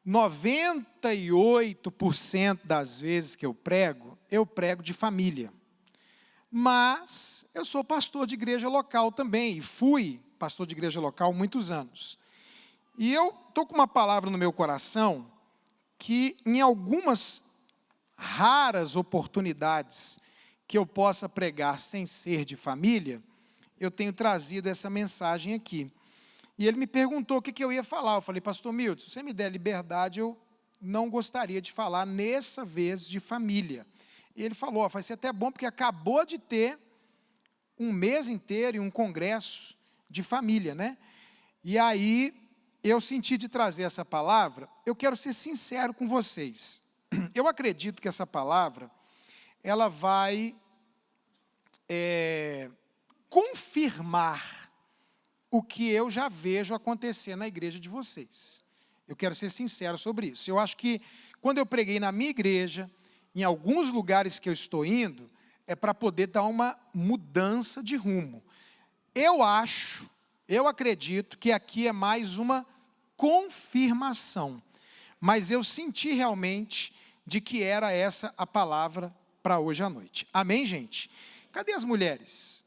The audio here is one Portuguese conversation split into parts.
98% das vezes que eu prego de família. Mas eu sou pastor de igreja local também, e fui pastor de igreja local há muitos anos. E eu estou com uma palavra no meu coração, que em algumas raras oportunidades que eu possa pregar sem ser de família, eu tenho trazido essa mensagem aqui. E ele me perguntou o que eu ia falar. Eu falei, pastor Milton, se você me der liberdade, eu não gostaria de falar nessa vez de família. E ele falou, vai ser até bom, porque acabou de ter um mês inteiro e um congresso de família, né? E aí, eu senti de trazer essa palavra. Eu quero ser sincero com vocês. Eu acredito que essa palavra, ela vai confirmar o que eu já vejo acontecer na igreja de vocês. Eu quero ser sincero sobre isso. Eu acho que, quando eu preguei na minha igreja, em alguns lugares que eu estou indo, é para poder dar uma mudança de rumo. Eu acredito que aqui é mais uma confirmação. Mas eu senti realmente de que era essa a palavra para hoje à noite. Amém, gente? Cadê as mulheres?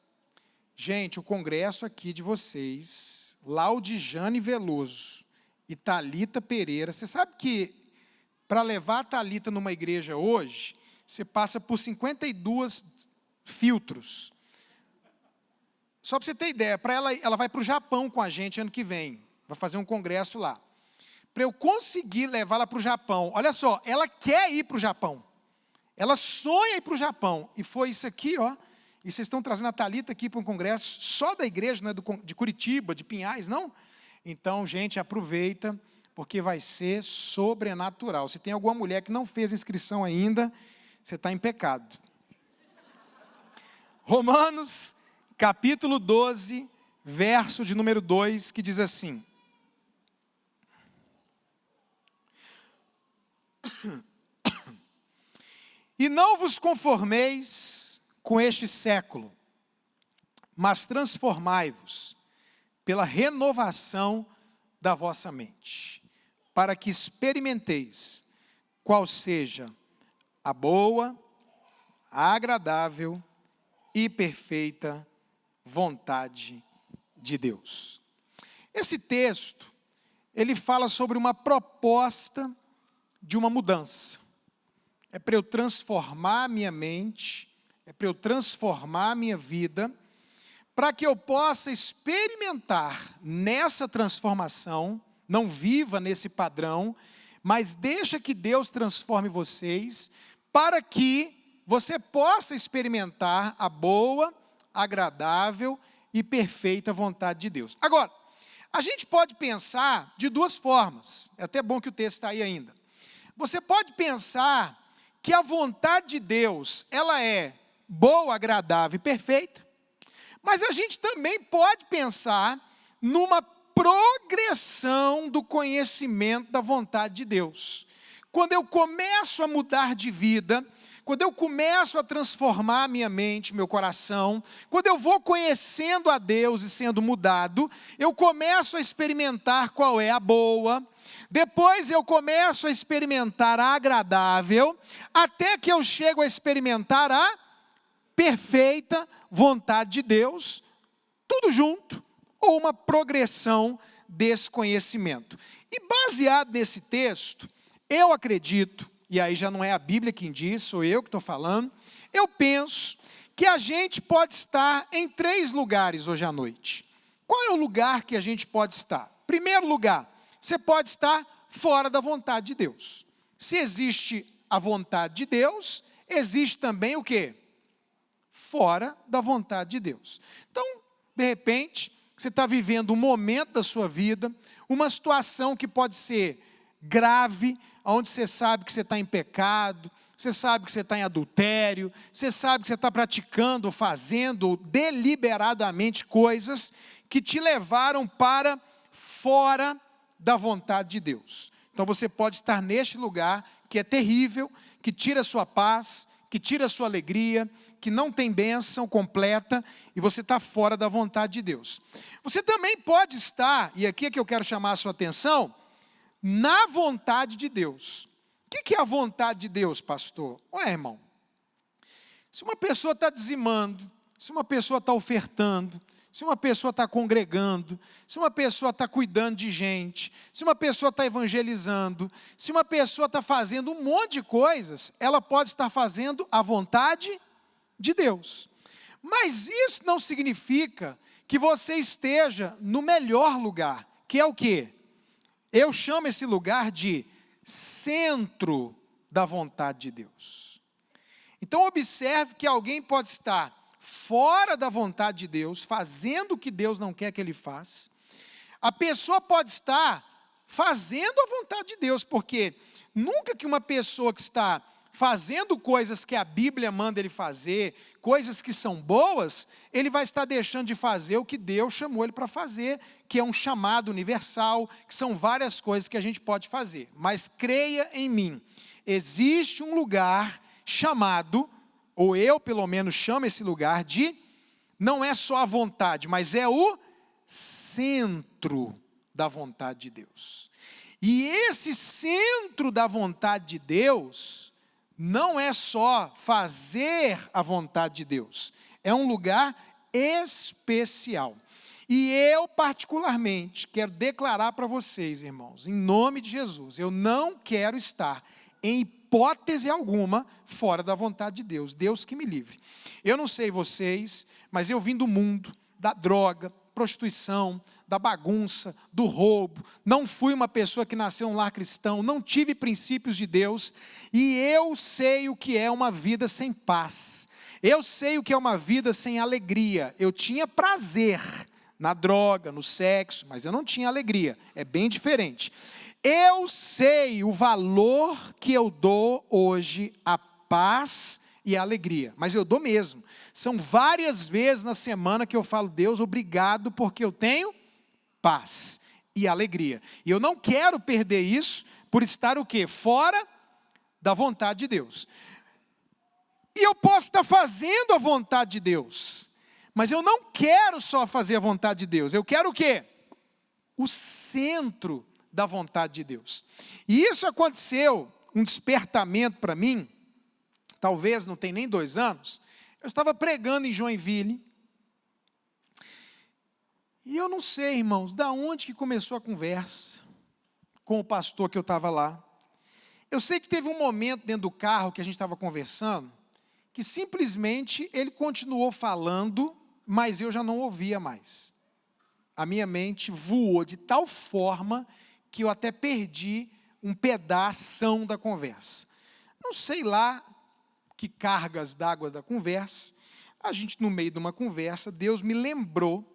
Gente, o congresso aqui de vocês, Laudijane Veloso e Thalita Pereira, você sabe que para levar a Thalita numa igreja hoje, você passa por 52 filtros. Só para você ter ideia, ela vai para o Japão com a gente ano que vem, vai fazer um congresso lá. Para eu conseguir levá-la para o Japão, olha só, ela quer ir para o Japão, ela sonha ir para o Japão, e foi isso aqui, ó, e vocês estão trazendo a Thalita aqui para um congresso só da igreja, não é de Curitiba, de Pinhais, não? Então, gente, aproveita, porque vai ser sobrenatural. Se tem alguma mulher que não fez inscrição ainda, você está em pecado. Romanos, capítulo 12, verso de número 2, que diz assim: E não vos conformeis com este século, mas transformai-vos pela renovação da vossa mente, para que experimenteis qual seja a boa, a agradável e perfeita vontade de Deus. Esse texto, ele fala sobre uma proposta de uma mudança. É para eu transformar a minha mente, é para eu transformar a minha vida, para que eu possa experimentar nessa transformação, não viva nesse padrão, mas deixa que Deus transforme vocês, para que você possa experimentar a boa, agradável e perfeita vontade de Deus. Agora, a gente pode pensar de duas formas, é até bom que o texto está aí ainda. Você pode pensar que a vontade de Deus, ela é boa, agradável e perfeita, mas a gente também pode pensar numa progressão do conhecimento da vontade de Deus. Quando eu começo a mudar de vida, quando eu começo a transformar a minha mente, meu coração, quando eu vou conhecendo a Deus e sendo mudado, eu começo a experimentar qual é a boa, depois eu começo a experimentar a agradável, até que eu chego a experimentar a perfeita vontade de Deus, tudo junto, ou uma progressão desse conhecimento. E baseado nesse texto, eu acredito, e aí já não é a Bíblia quem diz, sou eu que estou falando, eu penso que a gente pode estar em 3 lugares hoje à noite. Qual é o lugar que a gente pode estar? Primeiro lugar, você pode estar fora da vontade de Deus. Se existe a vontade de Deus, existe também o quê? Fora da vontade de Deus. Então, de repente, você está vivendo um momento da sua vida, uma situação que pode ser grave, onde você sabe que você está em pecado, você sabe que você está em adultério, você sabe que você está praticando, fazendo deliberadamente coisas que te levaram para fora da vontade de Deus. Então você pode estar neste lugar que é terrível, que tira a sua paz, que tira a sua alegria, que não tem bênção completa, e você está fora da vontade de Deus. Você também pode estar, e aqui é que eu quero chamar a sua atenção, na vontade de Deus. O que é a vontade de Deus, pastor? Ué, irmão, se uma pessoa está dizimando, se uma pessoa está ofertando, se uma pessoa está congregando, se uma pessoa está cuidando de gente, se uma pessoa está evangelizando, se uma pessoa está fazendo um monte de coisas, ela pode estar fazendo a vontade de Deus. Mas isso não significa que você esteja no melhor lugar, que é o quê? Eu chamo esse lugar de centro da vontade de Deus. Então observe que alguém pode estar fora da vontade de Deus, fazendo o que Deus não quer que ele faça. A pessoa pode estar fazendo a vontade de Deus, porque nunca que uma pessoa que está fazendo coisas que a Bíblia manda ele fazer, coisas que são boas, ele vai estar deixando de fazer o que Deus chamou ele para fazer, que é um chamado universal, que são várias coisas que a gente pode fazer. Mas creia em mim, existe um lugar chamado, ou eu pelo menos chamo esse lugar de, não é só a vontade, mas é o centro da vontade de Deus. E esse centro da vontade de Deus não é só fazer a vontade de Deus, é um lugar especial. E eu particularmente quero declarar para vocês, irmãos, em nome de Jesus, eu não quero estar em hipótese alguma fora da vontade de Deus, Deus que me livre. Eu não sei vocês, mas eu vim do mundo da droga, prostituição, da bagunça, do roubo, não fui uma pessoa que nasceu em um lar cristão, não tive princípios de Deus, e eu sei o que é uma vida sem paz, eu sei o que é uma vida sem alegria. Eu tinha prazer na droga, no sexo, mas eu não tinha alegria, é bem diferente. Eu sei o valor que eu dou hoje à paz e à alegria, mas eu dou mesmo. São várias vezes na semana que eu falo, Deus, obrigado, porque eu tenho paz e alegria. E eu não quero perder isso por estar o quê? Fora da vontade de Deus. E eu posso estar fazendo a vontade de Deus, mas eu não quero só fazer a vontade de Deus, eu quero o quê? O centro da vontade de Deus. E isso aconteceu, um despertamento para mim, talvez não tem nem 2 anos, eu estava pregando em Joinville, e eu não sei, irmãos, da onde que começou a conversa com o pastor que eu estava lá. Eu sei que teve um momento dentro do carro que a gente estava conversando, que simplesmente ele continuou falando, mas eu já não ouvia mais. A minha mente voou de tal forma que eu até perdi um pedaço da conversa. Não sei lá que cargas d'água da conversa, a gente no meio de uma conversa, Deus me lembrou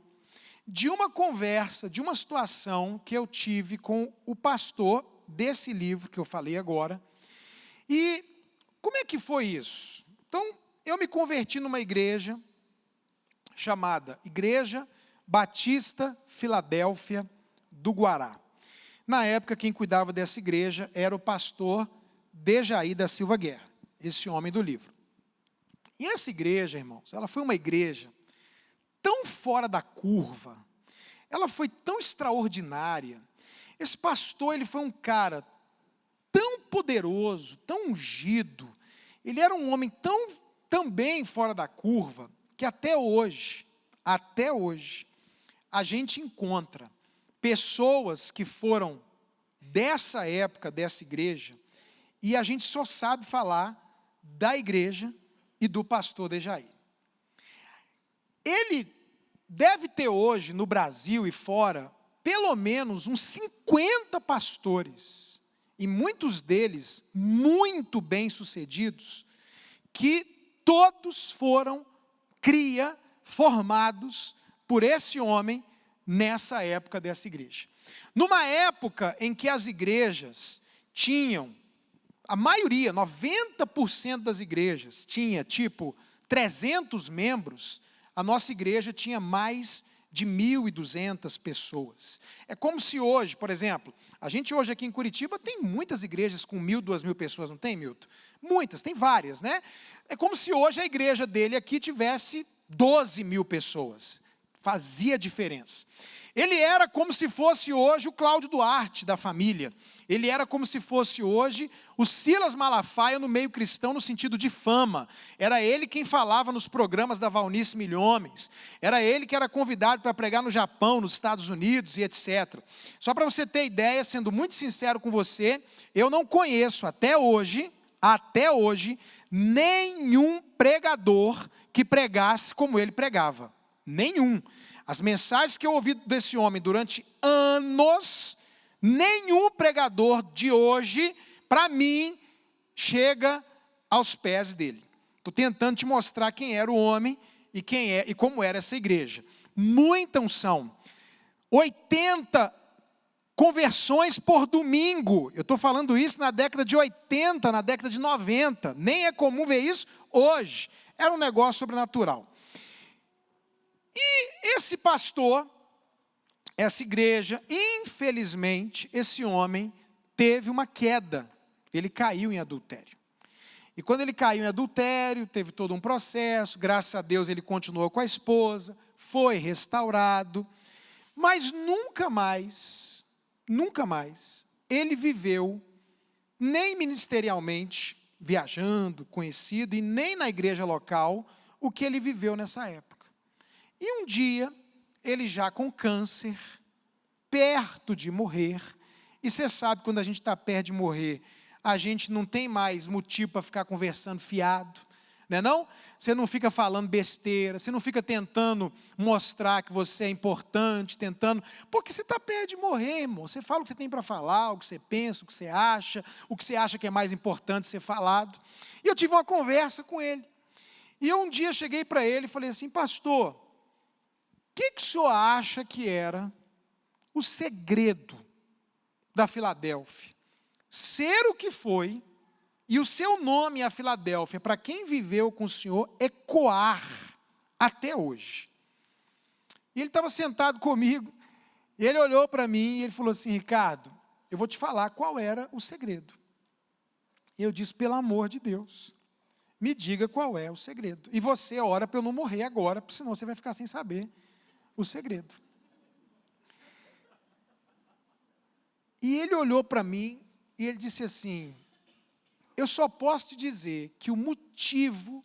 de uma conversa, de uma situação que eu tive com o pastor desse livro que eu falei agora. E como é que foi isso? Então, eu me converti numa igreja chamada Igreja Batista Filadélfia do Guará. Na época, quem cuidava dessa igreja era o pastor Dejaí da Silva Guerra, esse homem do livro. E essa igreja, irmãos, ela foi uma igreja tão fora da curva, ela foi tão extraordinária. Esse pastor, ele foi um cara tão poderoso, tão ungido, ele era um homem também fora da curva, que até hoje, a gente encontra pessoas que foram dessa época, dessa igreja, e a gente só sabe falar da igreja e do pastor Dejaí. Ele deve ter hoje, no Brasil e fora, pelo menos uns 50 pastores, e muitos deles muito bem-sucedidos, que todos foram formados por esse homem nessa época dessa igreja. Numa época em que as igrejas tinham, a maioria, 90% das igrejas, tinha tipo 300 membros, a nossa igreja tinha mais de 1.200 pessoas. É como se hoje, por exemplo, a gente hoje aqui em Curitiba tem muitas igrejas com 1.000, 2.000 pessoas, não tem, Milton? Muitas, tem várias, né? É como se hoje a igreja dele aqui tivesse 12.000 pessoas. Fazia diferença. Ele era como se fosse hoje o Cláudio Duarte da família. Ele era como se fosse hoje o Silas Malafaia no meio cristão, no sentido de fama. Era ele quem falava nos programas da Valnice Milhomens. Era ele que era convidado para pregar no Japão, nos Estados Unidos e etc. Só para você ter ideia, sendo muito sincero com você, eu não conheço até hoje, nenhum pregador que pregasse como ele pregava. Nenhum. As mensagens que eu ouvi desse homem durante anos, nenhum pregador de hoje, para mim, chega aos pés dele. Estou tentando te mostrar quem era o homem e quem é e como era essa igreja. Muita unção. 80 conversões por domingo. Eu estou falando isso na década de 80, na década de 90. Nem é comum ver isso hoje. Era um negócio sobrenatural. E esse pastor, essa igreja, infelizmente, esse homem teve uma queda. Ele caiu em adultério. E quando ele caiu em adultério, teve todo um processo. Graças a Deus ele continuou com a esposa, foi restaurado. Mas nunca mais, ele viveu, nem ministerialmente, viajando, conhecido, e nem na igreja local, o que ele viveu nessa época. E um dia, ele já com câncer, perto de morrer, e você sabe, quando a gente está perto de morrer, a gente não tem mais motivo para ficar conversando fiado, não é não? Você não fica falando besteira, você não fica tentando mostrar que você é importante, porque você está perto de morrer, irmão. Você fala o que você tem para falar, o que você pensa, o que você acha que é mais importante ser falado. E eu tive uma conversa com ele. E eu um dia cheguei para ele e falei assim: pastor, o que o senhor acha que era o segredo da Filadélfia? Ser o que foi, e o seu nome, a Filadélfia, para quem viveu com o senhor, ecoar até hoje. E ele estava sentado comigo, e ele olhou para mim e ele falou assim: Ricardo, eu vou te falar qual era o segredo. E eu disse: pelo amor de Deus, me diga qual é o segredo. E você ora para eu não morrer agora, porque senão você vai ficar sem saber o segredo. E ele olhou para mim e ele disse assim: eu só posso te dizer que o motivo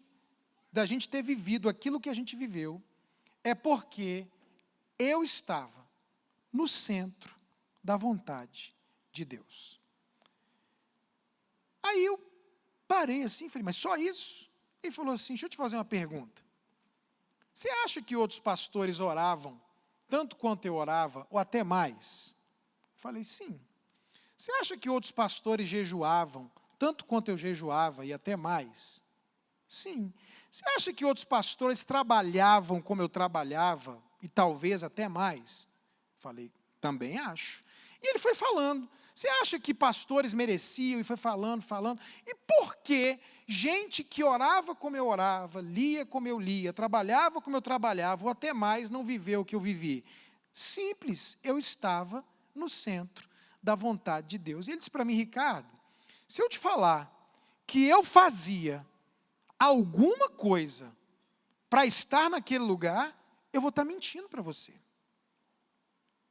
da gente ter vivido aquilo que a gente viveu é porque eu estava no centro da vontade de Deus. Aí eu parei assim, falei: mas só isso? Ele falou assim: deixa eu te fazer uma pergunta. Você acha que outros pastores oravam tanto quanto eu orava, ou até mais? Eu falei: sim. Você acha que outros pastores jejuavam tanto quanto eu jejuava e até mais? Sim. Você acha que outros pastores trabalhavam como eu trabalhava e talvez até mais? Falei: também acho. E ele foi falando: você acha que pastores mereciam? E foi falando. E por que gente que orava como eu orava, lia como eu lia, trabalhava como eu trabalhava, ou até mais, não viveu o que eu vivi? Simples, eu estava no centro da vontade de Deus. E ele disse para mim: Ricardo, se eu te falar que eu fazia alguma coisa para estar naquele lugar, eu vou estar mentindo para você.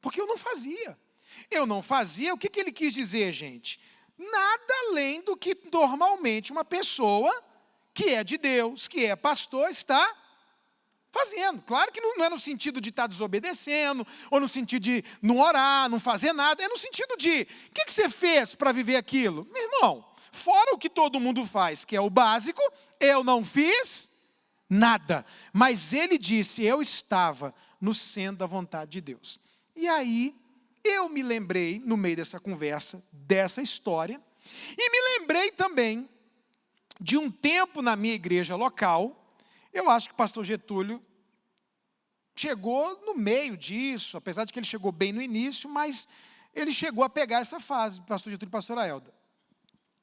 Porque eu não fazia. Eu não fazia, o que ele quis dizer, gente? Nada além do que normalmente uma pessoa que é de Deus, que é pastor, está fazendo. Claro que não é no sentido de estar desobedecendo, ou no sentido de não orar, não fazer nada. É no sentido de: o que você fez para viver aquilo? Meu irmão, fora o que todo mundo faz, que é o básico, eu não fiz nada. Mas ele disse: eu estava no centro da vontade de Deus. E aí, eu me lembrei, no meio dessa conversa, dessa história, e me lembrei também de um tempo na minha igreja local. Eu acho que o pastor Getúlio chegou no meio disso, apesar de que ele chegou bem no início, mas ele chegou a pegar essa fase, pastor Getúlio e pastora Elda.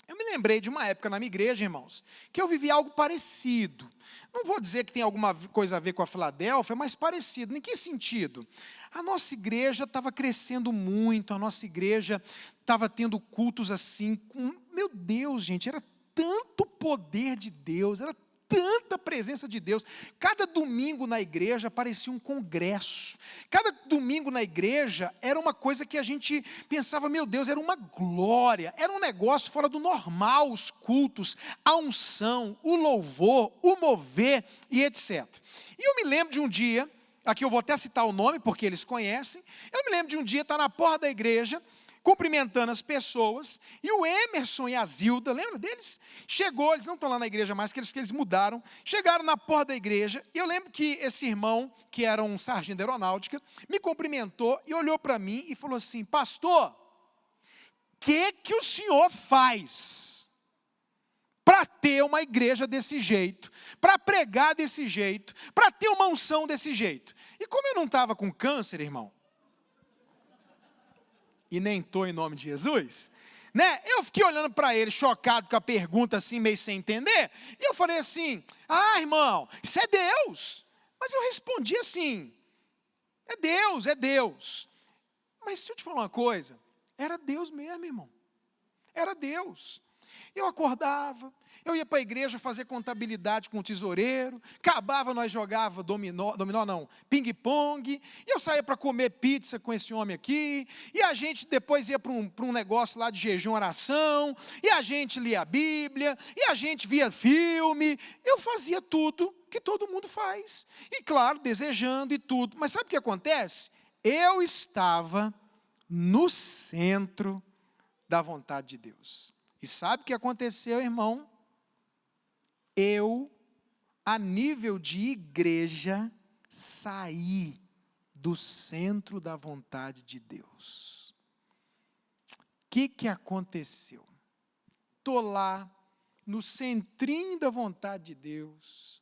Eu me lembrei de uma época na minha igreja, irmãos, que eu vivi algo parecido. Não vou dizer que tem alguma coisa a ver com a Filadélfia, mas parecido. Em que sentido? A nossa igreja estava crescendo muito, a nossa igreja estava tendo cultos assim, meu Deus, gente, era tanto poder de Deus, era tanta presença de Deus. Cada domingo na igreja parecia um congresso. Cada domingo na igreja era uma coisa que a gente pensava, meu Deus, era uma glória, era um negócio fora do normal, os cultos, a unção, o louvor, o mover e etc. E eu me lembro de um dia, aqui eu vou até citar o nome porque eles conhecem, eu me lembro de um dia estar na porta da igreja, cumprimentando as pessoas, e o Emerson e a Zilda, lembra deles? Chegou, eles não estão lá na igreja mais, que eles mudaram, chegaram na porta da igreja, e eu lembro que esse irmão, que era um sargento da aeronáutica, me cumprimentou e olhou para mim e falou assim, pastor, o que o senhor faz para ter uma igreja desse jeito, para pregar desse jeito, para ter uma unção desse jeito? E como eu não estava com câncer, irmão, e nem estou em nome de Jesus, né? Eu fiquei olhando para ele, chocado com a pergunta, assim, meio sem entender, e eu falei assim, irmão, isso é Deus. Mas eu respondi assim, é Deus, é Deus. Mas se eu te falar uma coisa, era Deus mesmo, irmão, era Deus. Eu acordava, eu ia para a igreja fazer contabilidade com o tesoureiro, acabava, nós jogava dominó não, ping-pong, e eu saía para comer pizza com esse homem aqui, e a gente depois ia para um negócio lá de jejum, oração, e a gente lia a Bíblia, e a gente via filme, eu fazia tudo que todo mundo faz, e claro, desejando e tudo, mas sabe o que acontece? Eu estava no centro da vontade de Deus. E sabe o que aconteceu, irmão? Eu, a nível de igreja, saí do centro da vontade de Deus. O que aconteceu? Estou lá, no centrinho da vontade de Deus,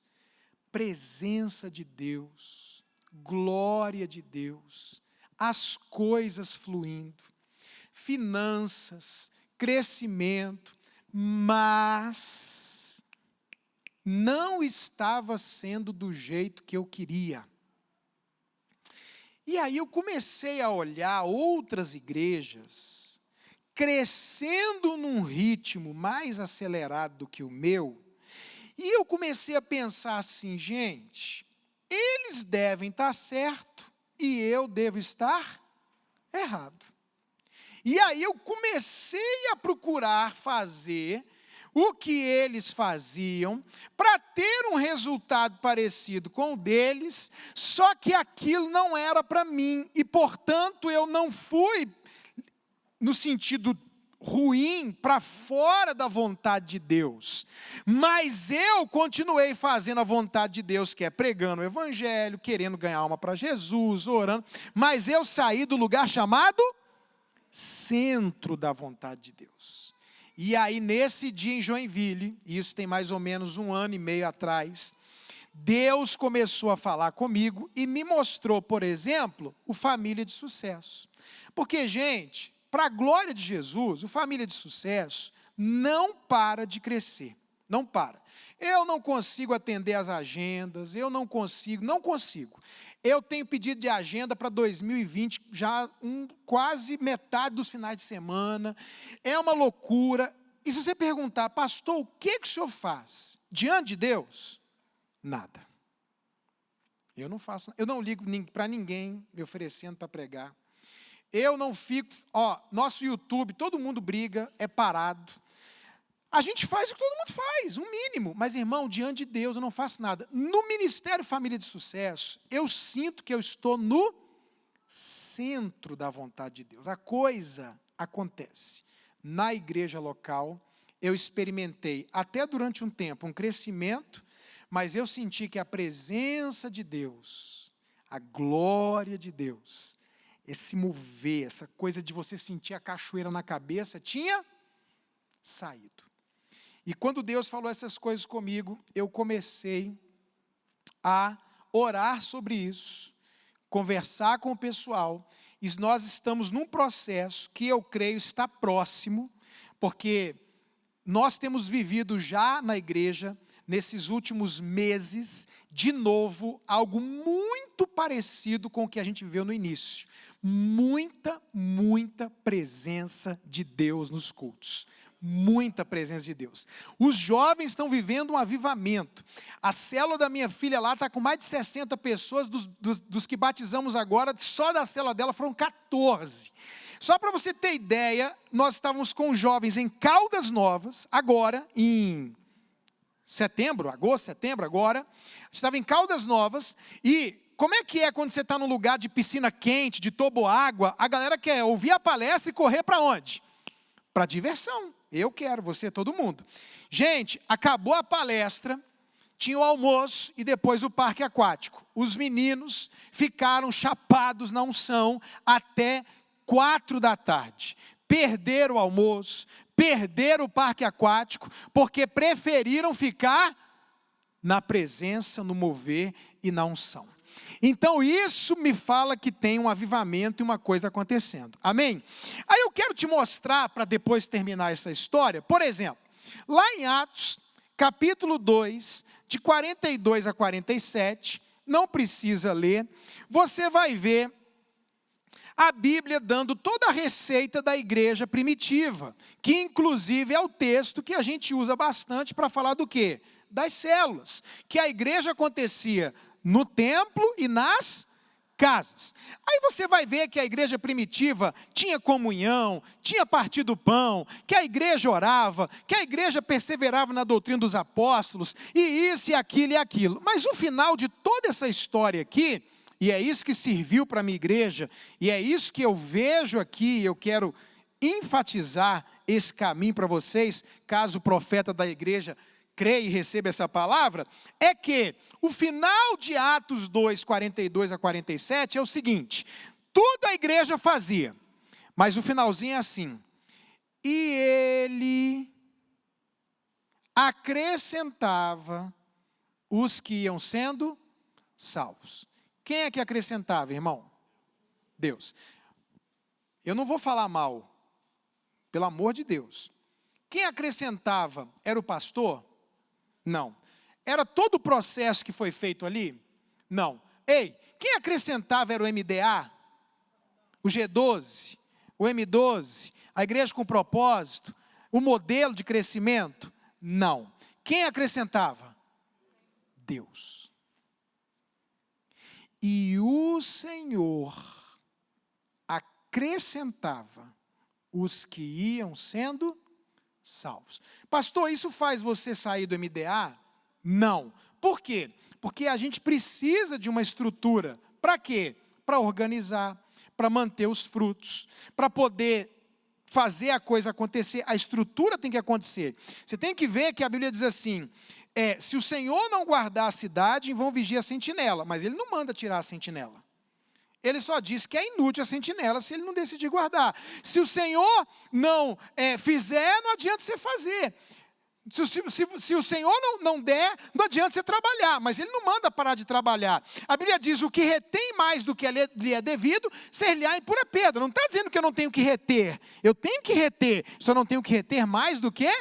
presença de Deus, glória de Deus, as coisas fluindo, finanças, crescimento, mas não estava sendo do jeito que eu queria. E aí eu comecei a olhar outras igrejas, crescendo num ritmo mais acelerado do que o meu, e eu comecei a pensar assim, gente, eles devem estar certo e eu devo estar errado. E aí eu comecei a procurar fazer o que eles faziam, para ter um resultado parecido com o deles, só que aquilo não era para mim, e portanto eu não fui, no sentido ruim, para fora da vontade de Deus, mas eu continuei fazendo a vontade de Deus, que é pregando o evangelho, querendo ganhar alma para Jesus, orando, mas eu saí do lugar chamado centro da vontade de Deus. E aí nesse dia em Joinville, isso tem mais ou menos 1 ano e meio atrás, Deus começou a falar comigo e me mostrou, por exemplo, o Família de Sucesso. Porque, gente, para a glória de Jesus, o Família de Sucesso não para de crescer, não para. Eu não consigo atender as agendas, eu não consigo. Eu tenho pedido de agenda para 2020, já quase metade dos finais de semana, é uma loucura. E se você perguntar, pastor, o que o senhor faz? Diante de Deus? Nada. Eu não faço, eu não ligo para ninguém me oferecendo para pregar. Eu não fico, nosso YouTube, todo mundo briga, é parado. A gente faz o que todo mundo faz, um mínimo. Mas, irmão, diante de Deus eu não faço nada. No Ministério Família de Sucesso, eu sinto que eu estou no centro da vontade de Deus. A coisa acontece. Na igreja local, eu experimentei, até durante um tempo, um crescimento, mas eu senti que a presença de Deus, a glória de Deus, esse mover, essa coisa de você sentir a cachoeira na cabeça, tinha saído. E quando Deus falou essas coisas comigo, eu comecei a orar sobre isso, conversar com o pessoal, e nós estamos num processo que eu creio está próximo, porque nós temos vivido já na igreja, nesses últimos meses, de novo, algo muito parecido com o que a gente viveu no início. Muita presença de Deus nos cultos. muita presença de Deus. Os jovens estão vivendo um avivamento. A célula da minha filha lá está com mais de 60 pessoas, dos que batizamos agora, só da célula dela foram 14. Só para você ter ideia, nós estávamos com jovens em Caldas Novas, agora, em agosto, setembro, agora. Estava em Caldas Novas, e como é que é quando você está num lugar de piscina quente, de toboágua, a galera quer ouvir a palestra e correr para onde? Para diversão. Eu quero, você, todo mundo. Gente, acabou a palestra, tinha o almoço e depois o parque aquático. Os meninos ficaram chapados na unção até 4 da tarde. Perderam o almoço, perderam o parque aquático, porque preferiram ficar na presença, no mover e na unção. Então isso me fala que tem um avivamento e uma coisa acontecendo. Amém? Aí eu quero te mostrar, para depois terminar essa história, por exemplo, lá em Atos, capítulo 2, de 42 a 47, não precisa ler, você vai ver a Bíblia dando toda a receita da igreja primitiva, que inclusive é o texto que a gente usa bastante para falar do quê? Das células, que a igreja acontecia no templo e nas casas. Aí você vai ver que a igreja primitiva tinha comunhão, tinha partido pão, que a igreja orava, que a igreja perseverava na doutrina dos apóstolos, e isso e aquilo. Mas o final de toda essa história aqui, e é isso que serviu para a minha igreja, e é isso que eu vejo aqui, eu quero enfatizar esse caminho para vocês, caso o profeta da igreja creia e receba essa palavra, é que o final de Atos 2, 42 a 47 é o seguinte: tudo a igreja fazia, mas o finalzinho é assim: e ele acrescentava os que iam sendo salvos. Quem é que acrescentava, irmão? Deus. Eu não vou falar mal, pelo amor de Deus. Quem acrescentava era o pastor? Não. Era todo o processo que foi feito ali? Não. Ei, quem acrescentava era o MDA? O G12? O M12? A igreja com propósito? O modelo de crescimento? Não. Quem acrescentava? Deus. E o Senhor acrescentava os que iam sendo salvos. Pastor, isso faz você sair do MDA? Não. Por quê? Porque a gente precisa de uma estrutura. Para quê? Para organizar, para manter os frutos, para poder fazer a coisa acontecer. A estrutura tem que acontecer. Você tem que ver que a Bíblia diz assim: se o Senhor não guardar a cidade, vão vigiar a sentinela. Mas Ele não manda tirar a sentinela. Ele só diz que é inútil a sentinela se ele não decidir guardar. Se o Senhor não fizer, não adianta você fazer. Se o Senhor não der, não adianta você trabalhar. Mas Ele não manda parar de trabalhar. A Bíblia diz: o que retém mais do que lhe é devido, ser-lhe-á em pura perda. Não está dizendo que eu não tenho que reter. Eu tenho que reter, só não tenho que reter mais do que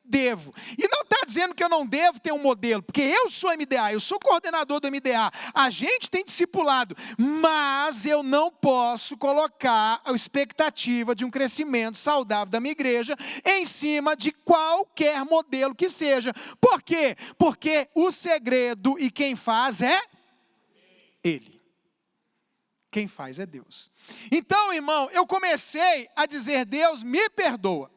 devo. E não está dizendo que eu não devo ter um modelo, porque eu sou MDA, eu sou coordenador do MDA, a gente tem discipulado, mas eu não posso colocar a expectativa de um crescimento saudável da minha igreja em cima de qualquer modelo que seja. Por quê? Porque o segredo e quem faz é Ele. Quem faz é Deus. Então, irmão, eu comecei a dizer: Deus, me perdoa.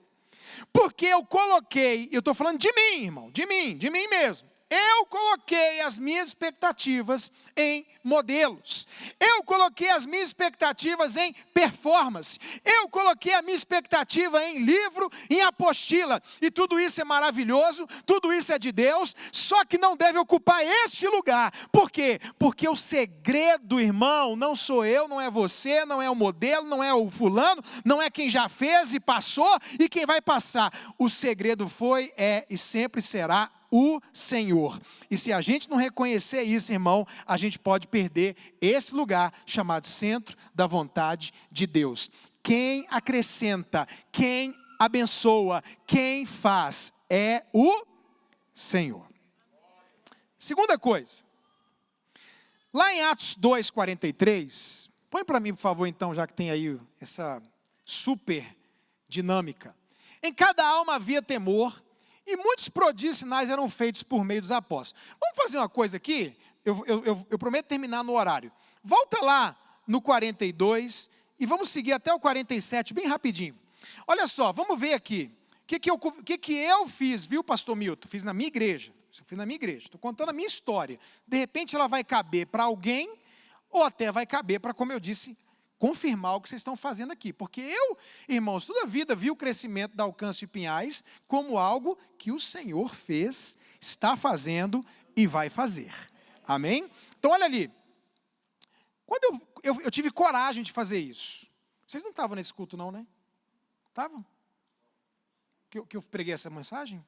Porque eu coloquei, eu estou falando de mim, irmão, de mim mesmo. Eu coloquei as minhas expectativas em modelos. Eu coloquei as minhas expectativas em performance. Eu coloquei a minha expectativa em livro, em apostila. E tudo isso é maravilhoso, tudo isso é de Deus, só que não deve ocupar este lugar. Por quê? Porque o segredo, irmão, não sou eu, não é você, não é o modelo, não é o fulano, não é quem já fez e passou e quem vai passar. O segredo foi, é e sempre será o Senhor. E se a gente não reconhecer isso, irmão, a gente pode perder esse lugar chamado centro da vontade de Deus. Quem acrescenta, quem abençoa, quem faz é o Senhor. Segunda coisa, lá em Atos 2:43, põe para mim, por favor, então, já que tem aí essa super dinâmica. Em cada alma havia temor, e muitos prodígios e sinais eram feitos por meio dos apóstolos. Vamos fazer uma coisa aqui? Eu prometo terminar no horário. Volta lá no 42 e vamos seguir até o 47, bem rapidinho. Olha só, vamos ver aqui. O que eu fiz, viu, pastor Milton? Fiz na minha igreja. Eu fiz na minha igreja. Estou contando a minha história. De repente ela vai caber para alguém, ou até vai caber para, como eu disse, confirmar o que vocês estão fazendo aqui. Porque eu, irmãos, toda a vida vi o crescimento da Alcance de Pinhais como algo que o Senhor fez, está fazendo e vai fazer. Amém? Então, olha ali. Quando eu tive coragem de fazer isso. Vocês não estavam nesse culto não, né? Estavam? Que eu preguei essa mensagem?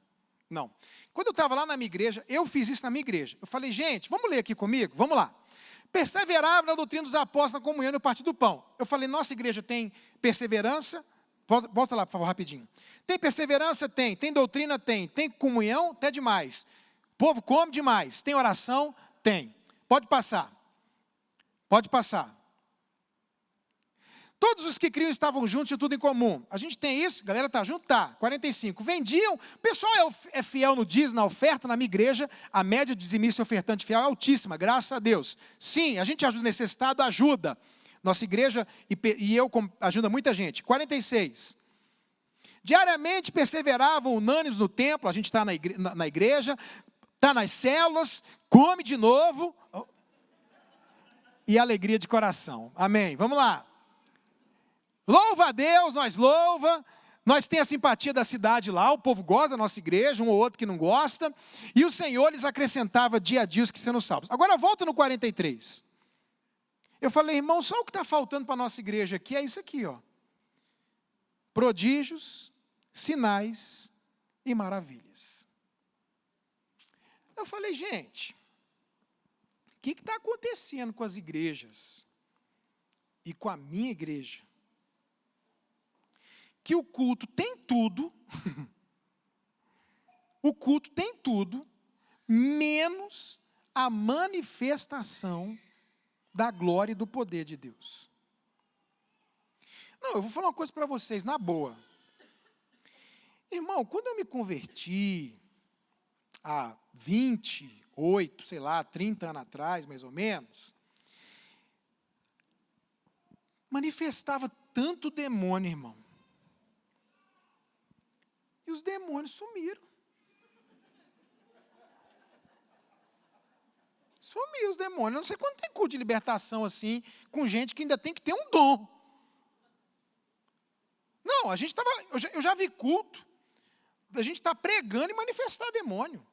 Não. Quando eu estava lá na minha igreja, eu fiz isso na minha igreja. Eu falei, gente, vamos ler aqui comigo? Vamos lá. Perseverava na doutrina dos apóstolos, na comunhão e no partir do pão. Eu falei, nossa igreja tem perseverança? Volta lá, por favor, rapidinho. Tem perseverança? Tem. Tem doutrina? Tem. Tem comunhão? Até demais. O povo come demais. Tem oração? Tem. Pode passar. Pode passar. Todos os que criam estavam juntos e tudo em comum. A gente tem isso? Galera está junto? Tá. 45. Vendiam. O pessoal é fiel no dízimo, na oferta, na minha igreja. A média de dizimista e ofertante fiel é altíssima, graças a Deus. Sim, a gente ajuda o necessitado, ajuda. Nossa igreja e eu ajuda muita gente. 46. Diariamente perseveravam unânimes no templo. A gente está na igreja, está nas células, come de novo. E alegria de coração. Amém. Vamos lá. Louva a Deus, nós temos a simpatia da cidade lá, o povo gosta da nossa igreja, um ou outro que não gosta, e o Senhor lhes acrescentava dia a dia os que sendo salvos. Agora volta no 43. Eu falei, irmão, só o que está faltando para a nossa igreja aqui é isso aqui, ó. Prodígios, sinais e maravilhas. Eu falei, gente, o que está acontecendo com as igrejas e com a minha igreja? Que o culto tem tudo, menos a manifestação da glória e do poder de Deus. Não, eu vou falar uma coisa para vocês, na boa. Irmão, quando eu me converti, há 28, sei lá, 30 anos atrás, mais ou menos, manifestava tanto demônio, irmão. E os demônios sumiram. Sumiu os demônios. Eu não sei quando tem culto de libertação assim, com gente que ainda tem que ter um dom. Não, a gente estava. Eu já vi culto. A gente está pregando e manifestar demônio.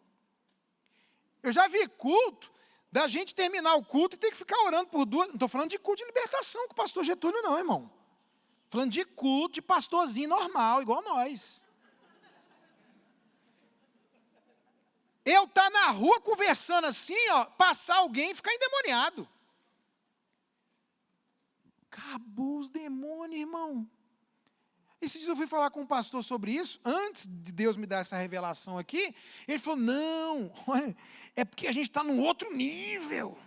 Eu já vi culto da gente terminar o culto e ter que ficar orando por duas. Não estou falando de culto de libertação com o pastor Getúlio, não, irmão. Estou falando de culto de pastorzinho normal, igual nós. Eu estar na rua conversando assim, ó, passar alguém e ficar endemoniado. Acabou os demônios, irmão. Esses dias eu fui falar com um pastor sobre isso, antes de Deus me dar essa revelação aqui, ele falou, não, olha, é porque a gente está num outro nível.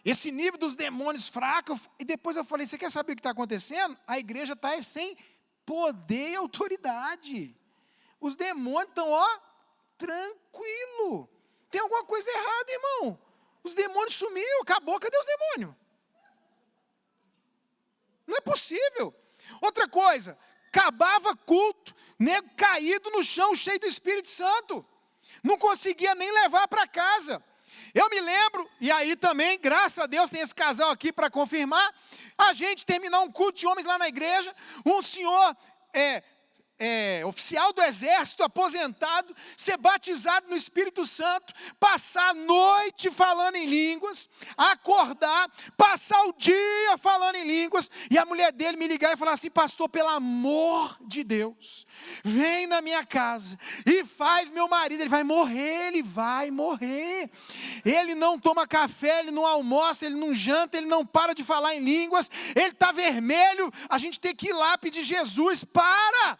Esse nível dos demônios fracos, e depois eu falei, você quer saber o que está acontecendo? A igreja está sem poder e autoridade. Os demônios estão, ó, tranquilo. Tem alguma coisa errada, irmão. Os demônios sumiram, acabou, cadê os demônios? Não é possível. Outra coisa, acabava culto, nego caído no chão, cheio do Espírito Santo. Não conseguia nem levar para casa. Eu me lembro, e aí também, graças a Deus, tem esse casal aqui para confirmar, a gente terminar um culto de homens lá na igreja, um senhor oficial do exército, aposentado, ser batizado no Espírito Santo, passar a noite falando em línguas, acordar, passar o dia falando em línguas, e a mulher dele me ligar e falar assim, pastor, pelo amor de Deus, vem na minha casa e faz meu marido, ele vai morrer, ele não toma café, ele não almoça, ele não janta, ele não para de falar em línguas, ele está vermelho, a gente tem que ir lá pedir Jesus, para!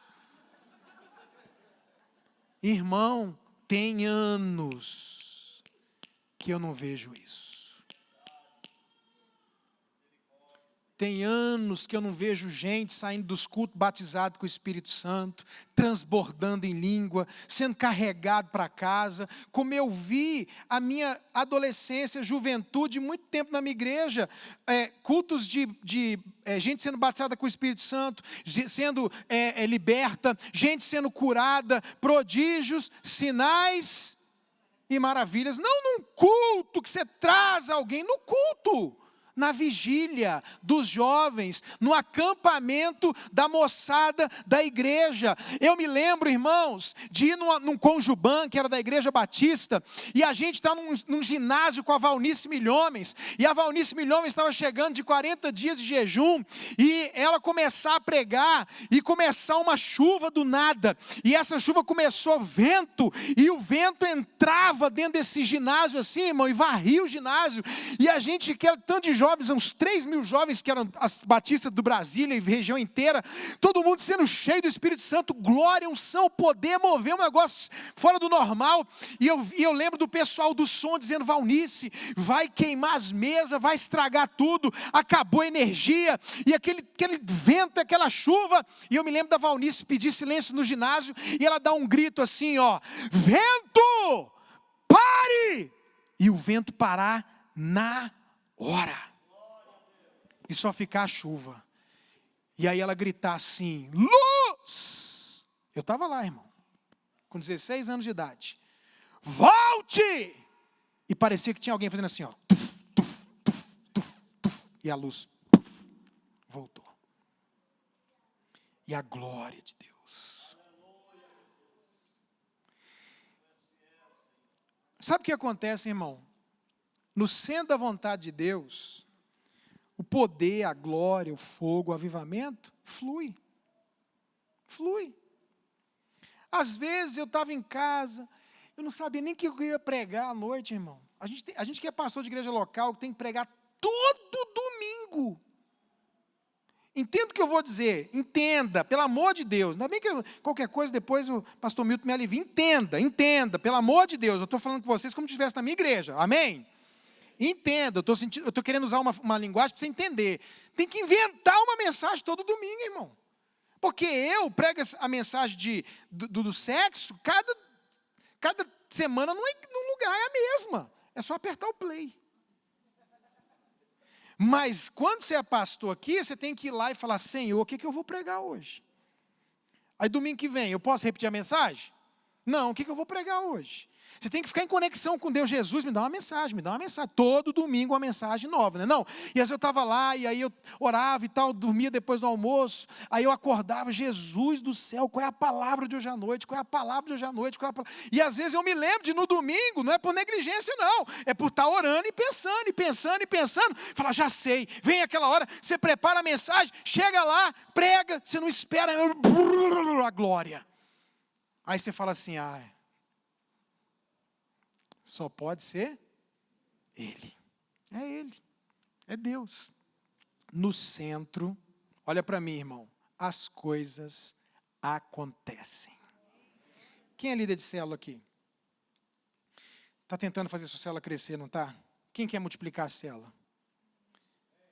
Irmão, tem anos que eu não vejo isso. Tem anos que eu não vejo gente saindo dos cultos batizado com o Espírito Santo, transbordando em língua, sendo carregado para casa, como eu vi a minha adolescência, juventude, muito tempo na minha igreja, cultos de gente sendo batizada com o Espírito Santo, sendo liberta, gente sendo curada, prodígios, sinais e maravilhas. Não num culto que você traz alguém, no culto, na vigília dos jovens, no acampamento da moçada da igreja. Eu me lembro, irmãos, de ir num Conjuban, que era da igreja batista, e a gente está num ginásio com a Valnice Milhomens, e a Valnice Milhomens estava chegando de 40 dias de jejum, e ela começar a pregar, e começar uma chuva do nada, e essa chuva começou vento, e o vento entrava dentro desse ginásio assim, irmão, e varria o ginásio, e a gente, que era tanto de jovens, uns 3.000 jovens que eram as batistas do Brasília e região inteira, todo mundo sendo cheio do Espírito Santo, glória, unção, poder, mover um negócio fora do normal, e eu lembro do pessoal do som dizendo, Valnice, vai queimar as mesas, vai estragar tudo, acabou a energia, e aquele vento, aquela chuva, e eu me lembro da Valnice pedir silêncio no ginásio, e ela dá um grito assim, ó, vento, pare, e o vento parar na hora, e só ficar a chuva, e aí ela gritar assim, luz, eu estava lá, irmão, com 16 anos de idade, volte, e parecia que tinha alguém fazendo assim, ó, tuf, tuf, tuf, tuf, tuf, e a luz voltou, e a glória de Deus. Sabe o que acontece, irmão? No centro da vontade de Deus, o poder, a glória, o fogo, o avivamento, flui. Flui. Às vezes eu estava em casa, eu não sabia nem o que eu ia pregar à noite, irmão. A gente que é pastor de igreja local, que tem que pregar todo domingo. Entenda o que eu vou dizer, entenda, pelo amor de Deus. Ainda bem que qualquer coisa depois o pastor Milton me alivia. Entenda, pelo amor de Deus. Eu estou falando com vocês como se estivesse na minha igreja, amém? Entenda, eu estou querendo usar uma linguagem para você entender. Tem que inventar uma mensagem todo domingo, irmão. Porque eu prego a mensagem do sexo, cada semana num lugar é a mesma. É só apertar o play. Mas quando você é pastor aqui, você tem que ir lá e falar, Senhor, o que eu vou pregar hoje? Aí domingo que vem, eu posso repetir a mensagem? Não, o que eu vou pregar hoje? Você tem que ficar em conexão com Deus. Jesus, me dá uma mensagem. Todo domingo uma mensagem nova, né? Não, e às vezes eu estava lá, e aí eu orava e tal, dormia depois do almoço, aí eu acordava, Jesus do céu, qual é a palavra de hoje à noite? Qual é a palavra de hoje à noite? E às vezes eu me lembro de no domingo, não é por negligência não, é por estar orando e pensando, falar, já sei, vem aquela hora, você prepara a mensagem, chega lá, prega, você não espera, a glória. Aí você fala assim, só pode ser Ele. É Ele. É Deus. No centro, olha para mim, irmão, as coisas acontecem. Quem é líder de célula aqui? Está tentando fazer sua célula crescer, não está? Quem quer multiplicar a célula?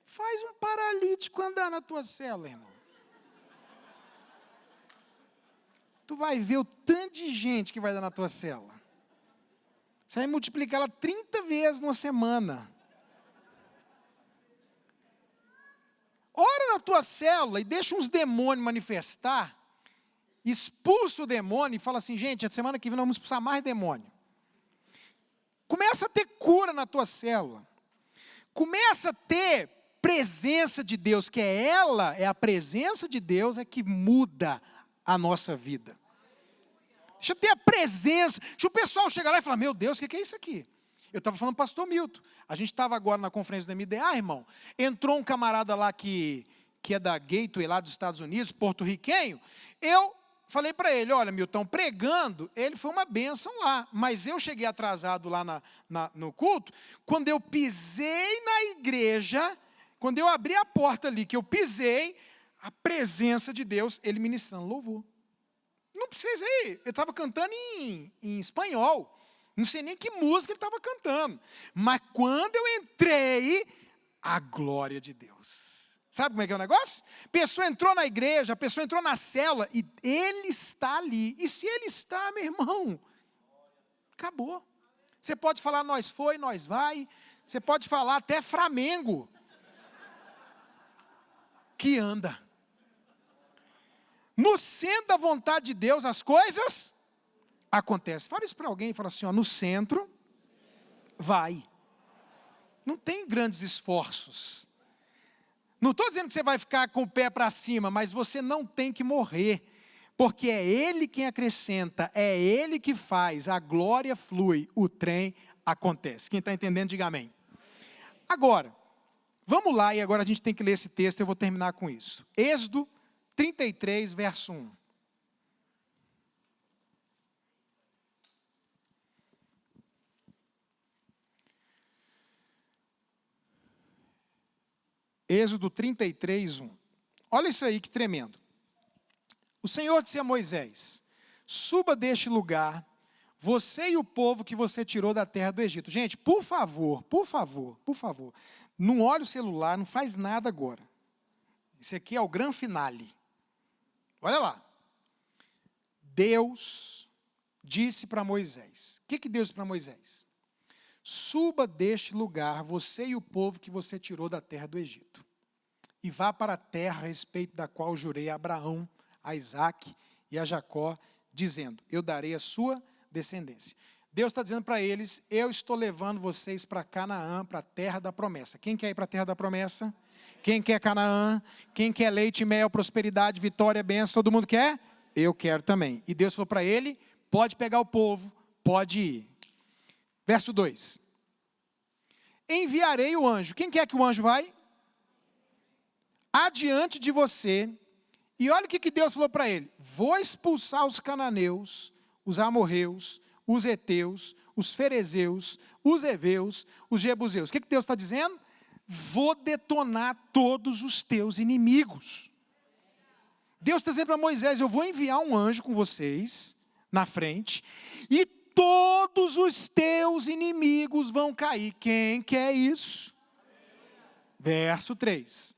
Faz um paralítico andar na tua célula, irmão. Tu vai ver o tanto de gente que vai dar na tua célula. Você vai multiplicar ela 30 vezes numa semana. Ora na tua célula e deixa uns demônios manifestar. Expulsa o demônio e fala assim, gente, a semana que vem nós vamos expulsar mais demônio. Começa a ter cura na tua célula. Começa a ter presença de Deus, que é a presença de Deus que muda a nossa vida. Deixa eu ter a presença. Deixa o pessoal chegar lá e falar, meu Deus, o que é isso aqui? Eu estava falando para o pastor Milton. A gente estava agora na conferência do MDA, irmão. Entrou um camarada lá que é da Gateway, lá dos Estados Unidos, porto-riquenho. Eu falei para ele, olha, Milton, pregando, ele foi uma bênção lá. Mas eu cheguei atrasado lá no culto. Quando eu pisei na igreja, quando eu abri a porta ali, que eu pisei, a presença de Deus, ele ministrando louvor. Não precisa ir, ele estava cantando em espanhol, não sei nem que música ele estava cantando, mas quando eu entrei, a glória de Deus. Sabe como é que é o negócio? A pessoa entrou na igreja, a pessoa entrou na célula e ele está ali. E se ele está, meu irmão, acabou. Você pode falar nós foi, nós vai. Você pode falar até Flamengo. Que anda. No centro da vontade de Deus, as coisas acontecem. Fala isso para alguém, fala assim, ó, no centro, vai. Não tem grandes esforços. Não estou dizendo que você vai ficar com o pé para cima, mas você não tem que morrer. Porque é Ele quem acrescenta, é Ele que faz, a glória flui, o trem acontece. Quem está entendendo, diga amém. Agora, vamos lá, e agora a gente tem que ler esse texto, eu vou terminar com isso. Êxodo 33, verso 1. Êxodo 33, 1. Olha isso aí, que tremendo. O Senhor disse a Moisés, suba deste lugar, você e o povo que você tirou da terra do Egito. Gente, por favor, não olhe o celular, não faz nada agora. Isso aqui é o grande finale. Olha lá. Deus disse para Moisés. O que Deus disse para Moisés? Suba deste lugar, você e o povo que você tirou da terra do Egito. E vá para a terra a respeito da qual jurei a Abraão, a Isaque e a Jacó, dizendo, eu darei a sua descendência. Deus está dizendo para eles, eu estou levando vocês para Canaã, para a terra da promessa. Quem quer ir para a terra da promessa? Quem quer Canaã? Quem quer leite, mel, prosperidade, vitória, bênção? Todo mundo quer? Eu quero também. E Deus falou para ele, pode pegar o povo, pode ir. Verso 2. Enviarei o anjo. Quem quer que o anjo vai? Adiante de você. E olha o que Deus falou para ele. Vou expulsar os cananeus, os amorreus, os heteus, os ferezeus, os heveus, os jebuseus. O que Deus está dizendo? Vou detonar todos os teus inimigos. Deus está dizendo para Moisés, eu vou enviar um anjo com vocês, na frente, e todos os teus inimigos vão cair. Quem quer isso? Verso 3.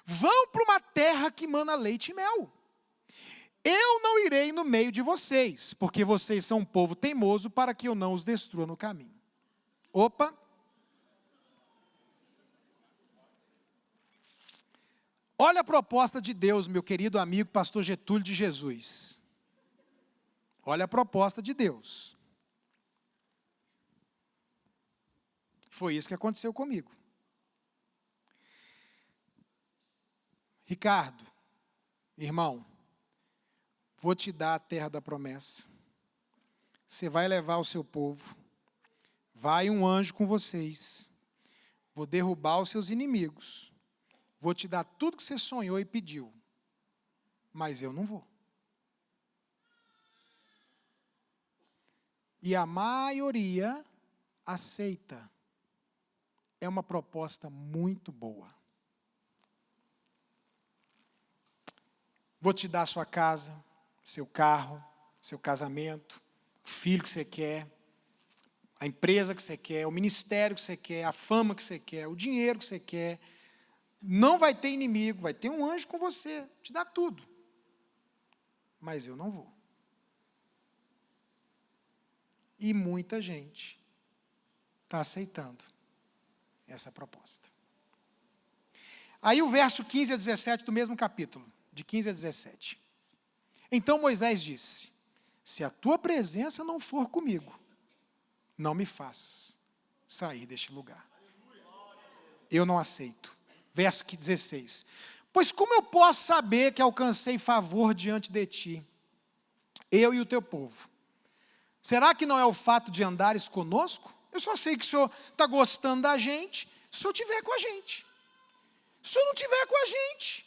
Vão para uma terra que mana leite e mel. Eu não irei no meio de vocês, porque vocês são um povo teimoso para que eu não os destrua no caminho. Opa! Olha a proposta de Deus, meu querido amigo pastor Getúlio de Jesus. Olha a proposta de Deus. Foi isso que aconteceu comigo. Ricardo, irmão, vou te dar a terra da promessa. Você vai levar o seu povo. Vai um anjo com vocês. Vou derrubar os seus inimigos. Vou te dar tudo que você sonhou e pediu. Mas eu não vou. E a maioria aceita. É uma proposta muito boa. Vou te dar a sua casa, seu carro, seu casamento, o filho que você quer, a empresa que você quer, o ministério que você quer, a fama que você quer, o dinheiro que você quer. Não vai ter inimigo, vai ter um anjo com você, te dá tudo. Mas eu não vou. E muita gente está aceitando essa proposta. Aí o verso 15 a 17 do mesmo capítulo, de 15 a 17. Então Moisés disse, se a tua presença não for comigo, não me faças sair deste lugar. Eu não aceito. Verso 16. Pois como eu posso saber que alcancei favor diante de ti, eu e o teu povo? Será que não é o fato de andares conosco? Eu só sei que o Senhor está gostando da gente, se o Senhor estiver com a gente. Se o Senhor não estiver com a gente,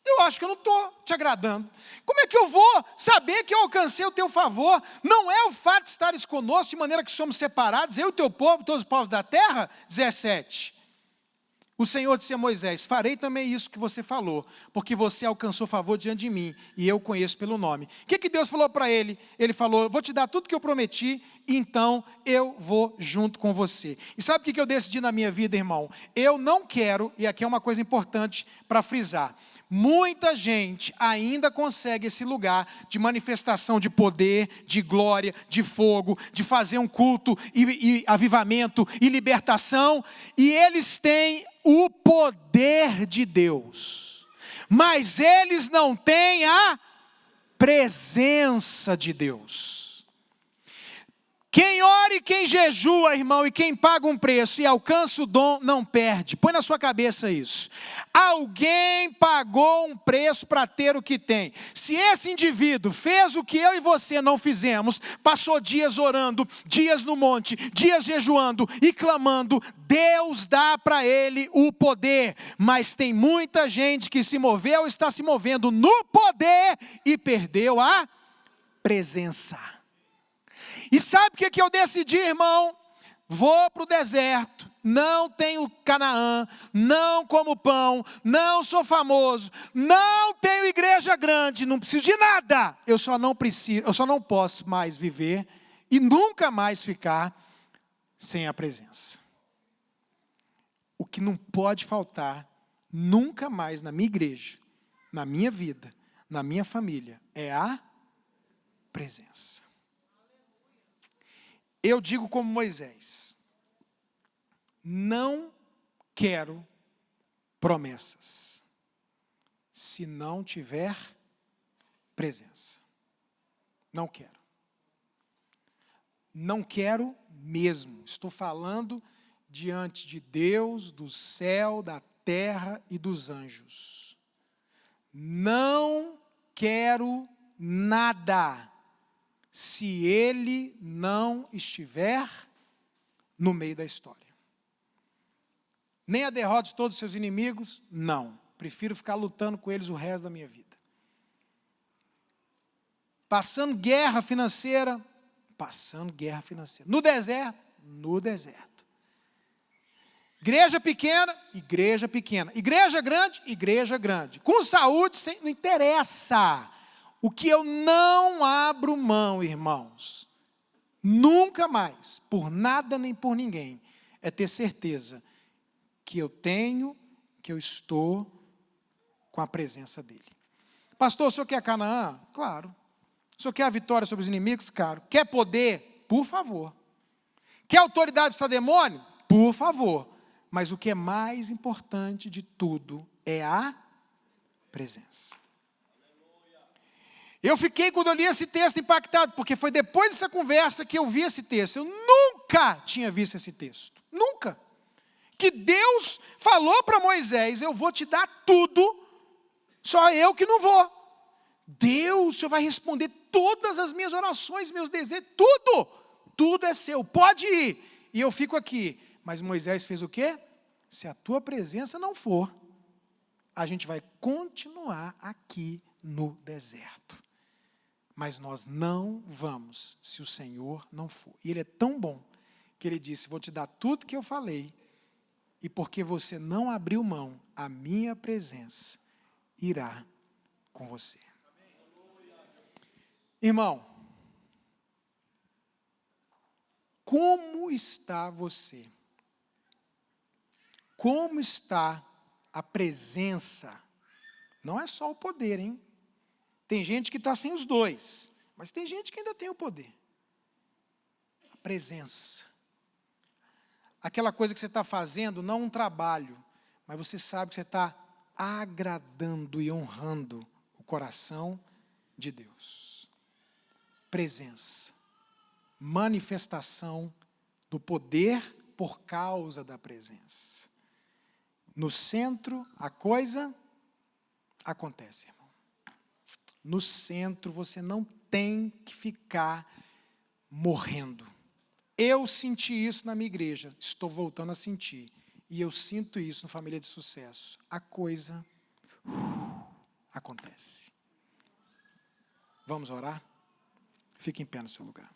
eu acho que eu não estou te agradando. Como é que eu vou saber que eu alcancei o teu favor? Não é o fato de estares conosco, de maneira que somos separados, eu e o teu povo, todos os povos da terra? 17. o Senhor disse a Moisés: farei também isso que você falou, porque você alcançou favor diante de mim, e eu conheço pelo nome. O que Deus falou para ele? Ele falou: eu vou te dar tudo que eu prometi, então eu vou junto com você. E sabe o que eu decidi na minha vida, irmão? Eu não quero, e aqui é uma coisa importante para frisar, muita gente ainda consegue esse lugar de manifestação de poder, de glória, de fogo, de fazer um culto e avivamento e libertação, e eles têm o poder de Deus, mas eles não têm a presença de Deus. Quem ora e quem jejua, irmão, e quem paga um preço e alcança o dom, não perde. Põe na sua cabeça isso. Alguém pagou um preço para ter o que tem. Se esse indivíduo fez o que eu e você não fizemos, passou dias orando, dias no monte, dias jejuando e clamando, Deus dá para ele o poder. Mas tem muita gente que se moveu, está se movendo no poder e perdeu a presença. E sabe o que eu decidi, irmão? Vou para o deserto, não tenho Canaã, não como pão, não sou famoso, não tenho igreja grande, não preciso de nada. Eu só não posso mais viver e nunca mais ficar sem a presença. O que não pode faltar nunca mais na minha igreja, na minha vida, na minha família, é a presença. Eu digo como Moisés: não quero promessas se não tiver presença. Não quero. Não quero mesmo. Estou falando diante de Deus, do céu, da terra e dos anjos. Não quero nada se ele não estiver no meio da história. Nem a derrota de todos os seus inimigos, não. Prefiro ficar lutando com eles o resto da minha vida. Passando guerra financeira. No deserto. Igreja pequena. Igreja grande. Com saúde, não interessa. O que eu não abro mão, irmãos, nunca mais, por nada nem por ninguém, é ter certeza que eu estou com a presença dele. Pastor, o senhor quer Canaã? Claro. O senhor quer a vitória sobre os inimigos? Claro. Quer poder? Por favor. Quer autoridade para demônio? Por favor. Mas o que é mais importante de tudo é a presença. Eu fiquei, quando eu li esse texto, impactado, porque foi depois dessa conversa que eu vi esse texto. Eu nunca tinha visto esse texto. Nunca. Que Deus falou para Moisés: eu vou te dar tudo, só eu que não vou. Deus, o Senhor vai responder todas as minhas orações, meus desejos, tudo. Tudo é seu, pode ir. E eu fico aqui. Mas Moisés fez o quê? Se a tua presença não for, a gente vai continuar aqui no deserto. Mas nós não vamos se o Senhor não for. E Ele é tão bom que Ele disse: vou te dar tudo que eu falei, e porque você não abriu mão, a minha presença irá com você. Irmão, como está você? Como está a presença? Não é só o poder, hein? Tem gente que está sem os dois, mas tem gente que ainda tem o poder. A presença. Aquela coisa que você está fazendo, não um trabalho, mas você sabe que você está agradando e honrando o coração de Deus. Presença. Manifestação do poder por causa da presença. No centro, a coisa acontece, irmão. No centro, você não tem que ficar morrendo. Eu senti isso na minha igreja, estou voltando a sentir. E eu sinto isso no Família de Sucesso. A coisa acontece. Vamos orar? Fique em pé no seu lugar.